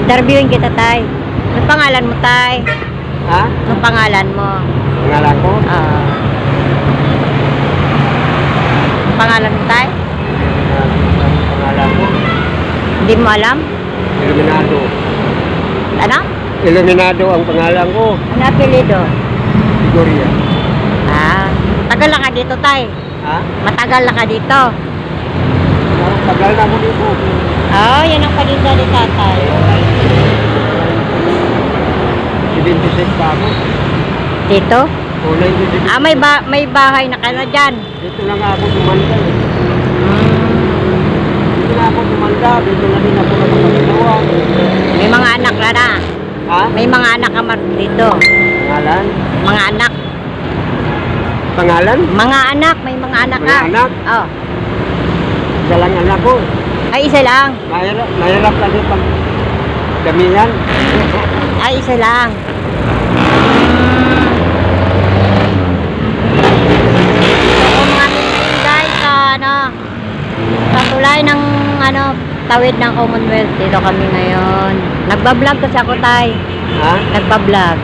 Interviewin kita, tay. Anong pangalan mo, tay? Ha? Anong pangalan mo? Pangalan ko? Pangalan mo, tay? Pangalan ko? Hindi mo alam? Iluminado. Ano? Iluminado ang pangalan ko. Ano apelido? Gloria. Tagal na ka dito, tay. Ha? Matagal na ka dito. Tagal na ako dito. Yan ang palinda ni tatay. 26 pa ako. Dito? O, 96. May bahay na ka na dyan. Dito na nga ako tumanda. Dito na ako tumanda. Dito na din ako nakapaginawa. May mga anak na na. Ha? May mga anak ka dito. Pangalan? Mga anak. Pangalan? Mga anak. May mga anak ka. Mga anak? Oh. Isa lang anak ko. Ay, isa lang. Mahirap kasi pag damihan. Ay, isa lang. So, kung mga guys, sa tulay ng tawid ng Commonwealth, dito kami ngayon. Nagbablog kasi ako, tay. Ha? Nagbablog.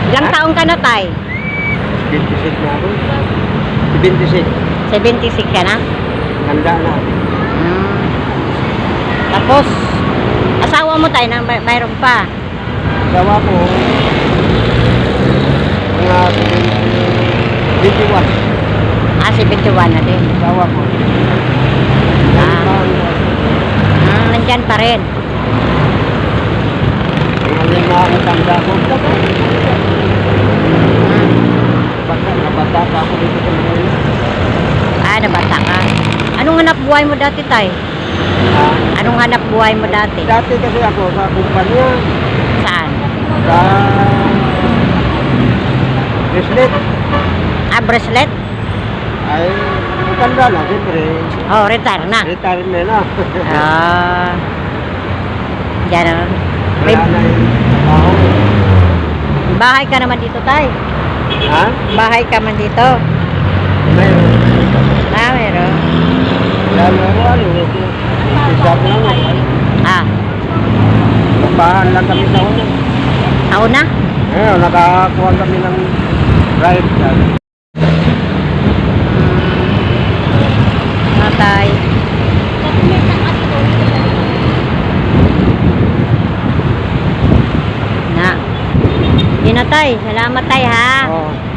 Ilang Ha? taong ka na, tay? 26 na ako. 26. 76 ka na? Handa na. Tapos, asawa mo, tay, mayroon pa. Gawa ko. Mga 21. 71 na din. Gawa ko. Nandyan pa rin. Mga lima ang tanda ko. Nabata pa ako dito sa mga. Nabata ka. Anong hanap buhay mo dati, tay? Anong hanap buhay mo dati? Dati kasi ako sa kumpanya. Saan? Sa bracelet. Bracelet? Ay, matanda na, siyempre. Oh, retire na. Retirement na. Diyan na. May Wala na yung trabaho. bahay ka naman dito, tay. Ha? Bahay ka man dito. Mayroon. Meron. Ano? Isa ko lang. Nagbahan lang kami sa una. Taon na? Nakakuha kami ng ride. Tay. Yun na, tay. Salamat, tay, ha.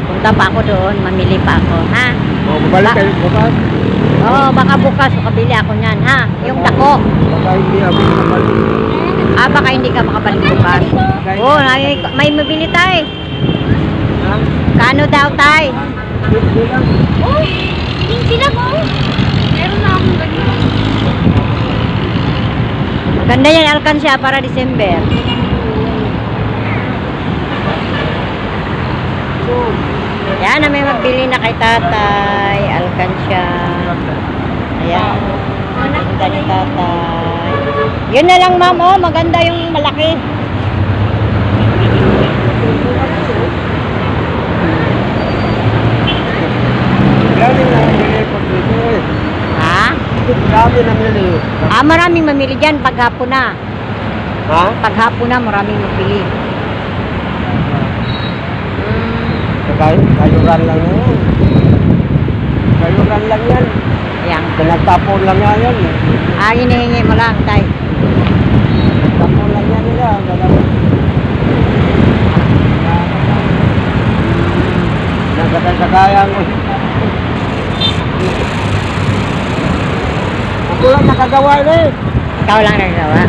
Punta pa ako doon. Mamili pa ako, ha. Balik kayo bukas. Baka bukas makabili ako niyan, ha. Yung dako. Baka hindi ako makabalik. Baka hindi ka makabalik bukas. May mabili, tay. Kano daw, tay? Hindi lang. Hindi na po. Meron na akong ganyan. Maganda yan, alkansya para December. Yan na may magbili na kay tatay. Alkansya. Ayan. Maganda ni tatay. Yun na lang, ma'am. Maganda yung malaki. Marami na mamili pag dito eh. Ha? Marami na mamili. Maraming mamili dyan paghapon na. Ha? Paghapon na, maraming mamili. Kayuran lang yan. Kayuran lang yan. Ayan. Pinagtapon lang yan. Hinihingi mo lang, tay. Pinagtapon lang yan nila. Nagsakay-sakayan ko. Ako lang nakagawa eh. Ikaw lang nagawa.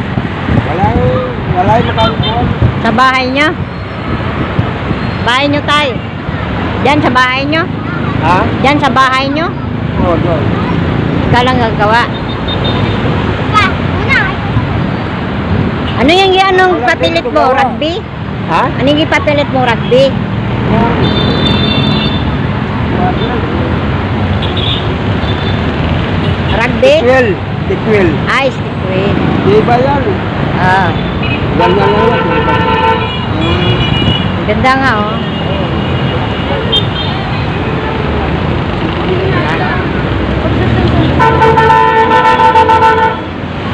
Wala yung makagawa. Sa bahay nyo? Bahay nyo, tay? Diyan sa bahay nyo? Ha? Diyan sa bahay nyo? Oo, doon. Ikaw lang gagawa. Ano yung anong papilit mo? Rugby? Ha? Ano yung ipapilit mo? Rugby? Rugby? Tikwil. Tikwil. Ay, stick wheel. Diba yan? Ganyan lang yan. Ganda nga, oh.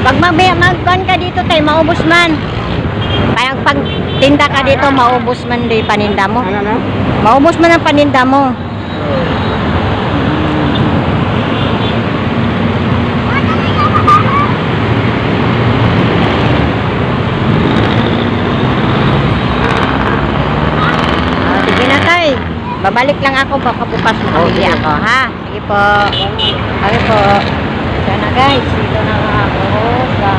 Pag magban ka dito, tayo maubos man. Parang pag tinda ka dito, maubos man din paninda mo. Ano na? Maubos man ang paninda mo. Sige na tay. Babalik lang ako, baka bukas makabili ako, ha? Sige po. Okay po. Ito na guys, dito na nga ako sa...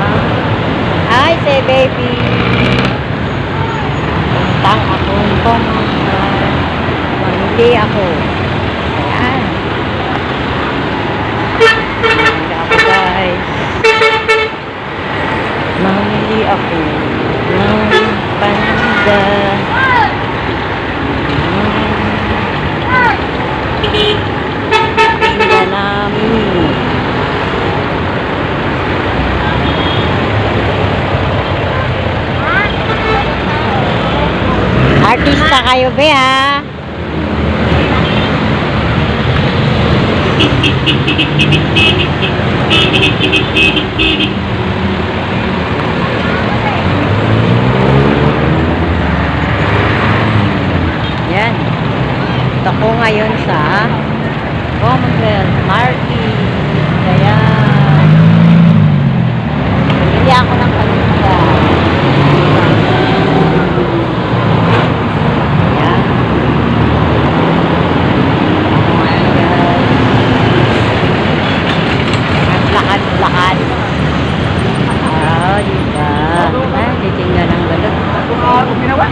Hi, say baby. Tang akong pumunta. Mamili ako. Ayan. Mamili ako guys. Mamili ako ng panda. Panda namin. Artista kayo be ha. Yan. Ito ko ngayon sa Commonwealth Market. Ayan. Bili ako ng paninda. Lakad. Diba? Titingnan ang galot. Ginawa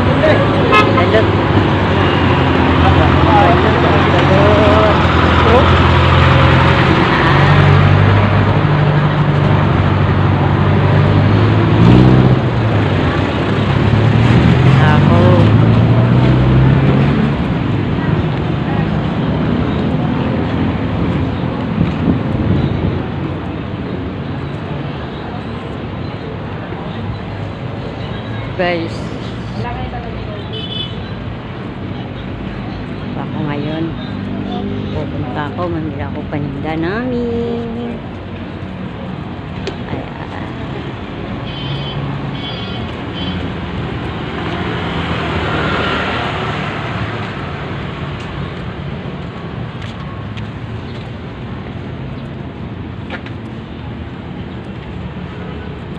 ko din. Galot. Guys, ako ngayon pupunta ako, mamili ako paninda namin. Ayan.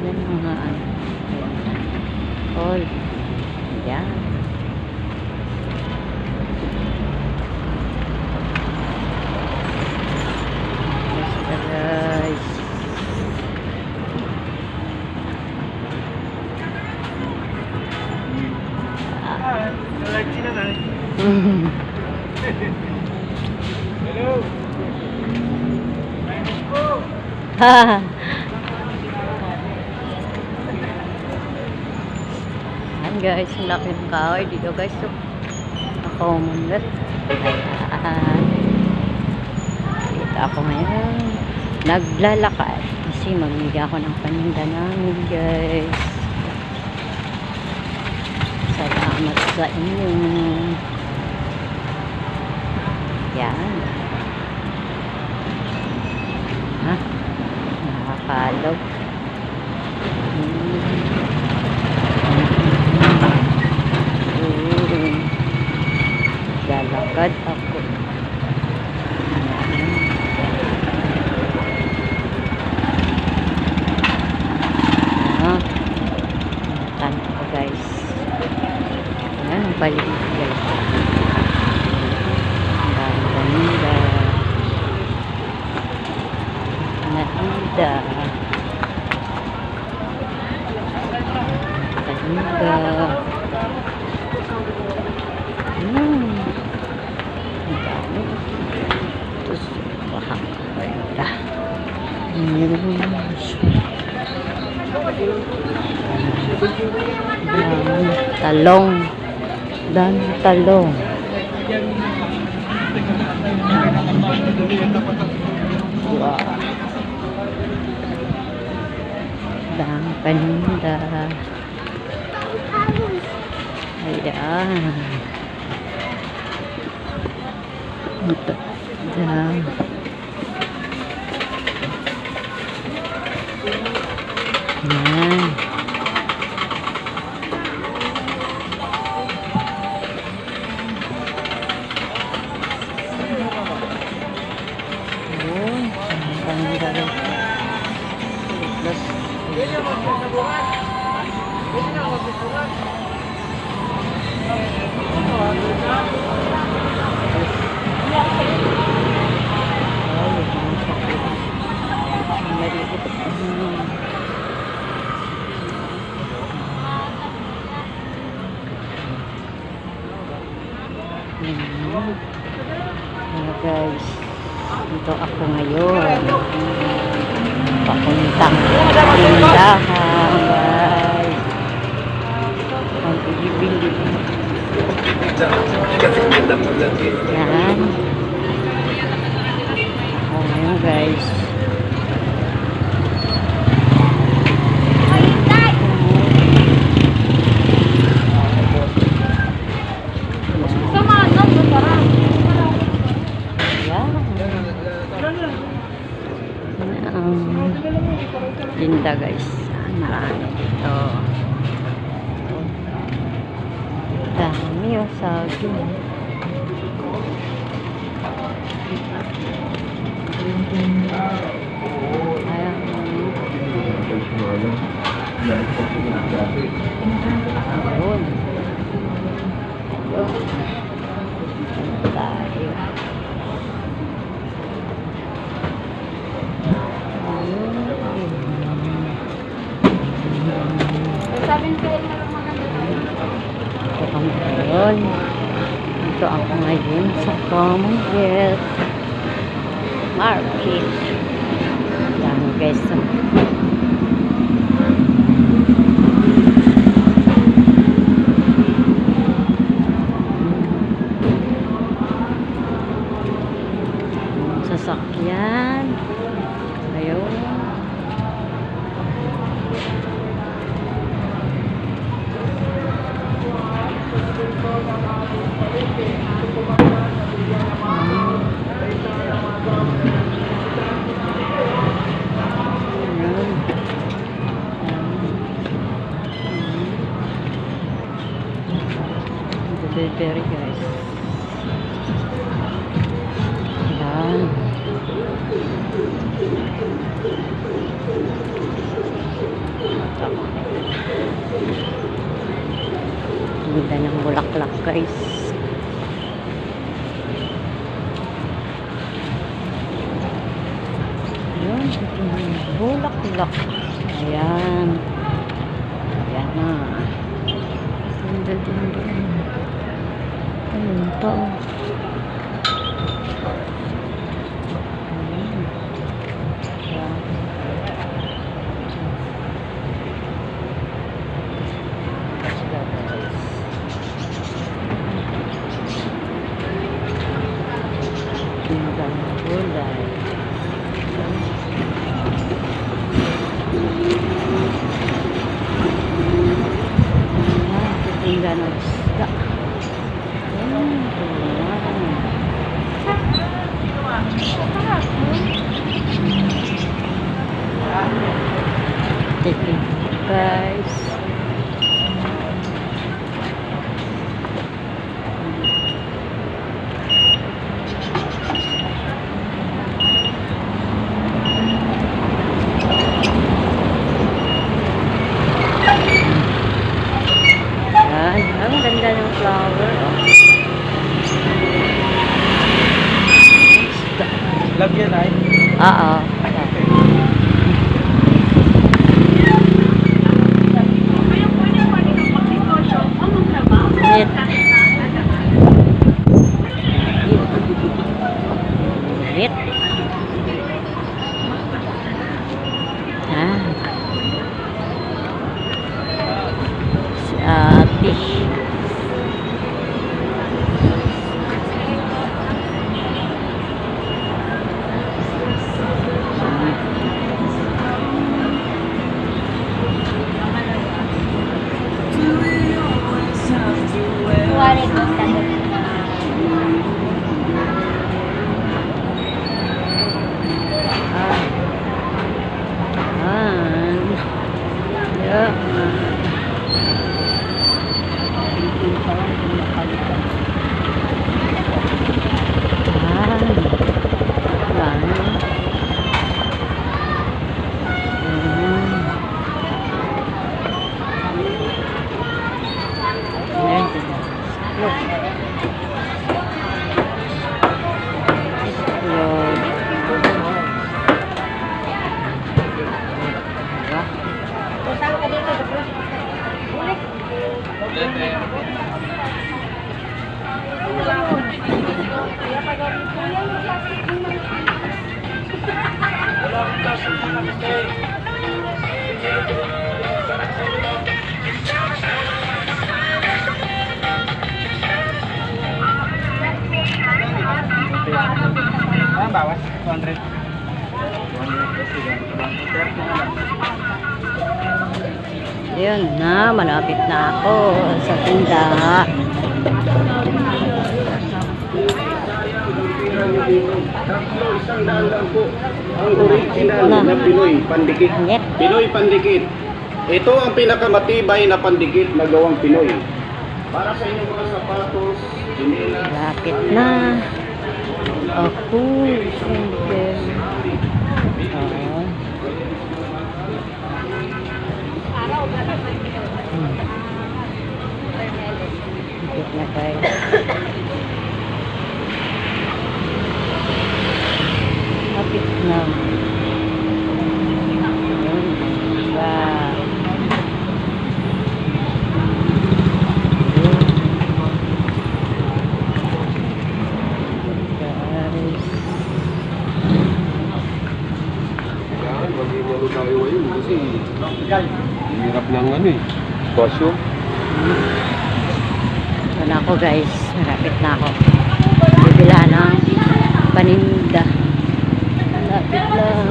Yan ang mga ano. All. Yan. Basta guys. Hello. Ha. Guys, ang laki ng kahoy dito guys. So, ako mundat. Ayan. Dito ako ngayon. Naglalakad. Kasi mamili ako ng paninda namin guys. Salamat sa inyo. Yan. Ha? Nakakalaw. Lalakad ako. Tanto ko guys. Ayan ang paligid guys. Ang ganda. Nanda. Nanda. Terus bahang dah talong dan talong dan paninda. Ayan. Yan. Yan. Hello guys, dito ako ngayon papuntang tindahan guys. Ang bibili yan. Ayan guys, tinda guys, marami dito, dami o saging. Ayan, ayun, tayo. Dito ako ngayon sa Commonwealth Market. Dami guys. Sasakyan. Ayun. Blueberry guys. Yan. Ganda ng bulaklak guys. Ayan, bulaklak. Ayan. Ayan na. Ganda din. Ayun pa oh. Tingnan ng isda. Guys, ang ganda ng flower. Love yan ay. Oo. Lit. Si ate. Ah, bawas. 200. Yun na, malapit na ako sa tindahan. Isang daan lang po. Ang original na Pinoy pandikit. Yep. Pinoy pandikit. Ito ang pinakamatibay na pandikit na gawang Pinoy. Para sa inyong mga sapatos, chinelas, Malapit na. Ako, siyempre. Oo. Malapit na tayo. Malapit na. Yun. Wow. Guys. Yan, mag-iwalo tayo ngayon kasi hirap ng ano eh. Basyo. Ito na ako guys. Malapit na ako. Bibila ng paninda. Malapit lang.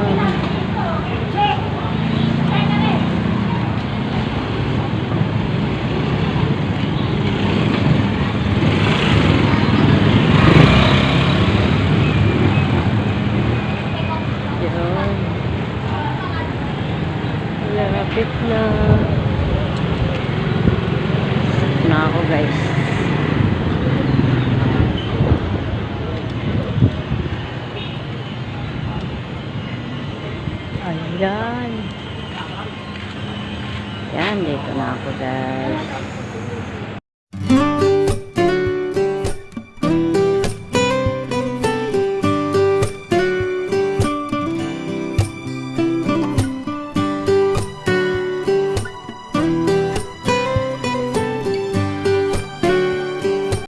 Yun. Malapit na. Na ako guys. Ayan. Yan, dito na ako guys.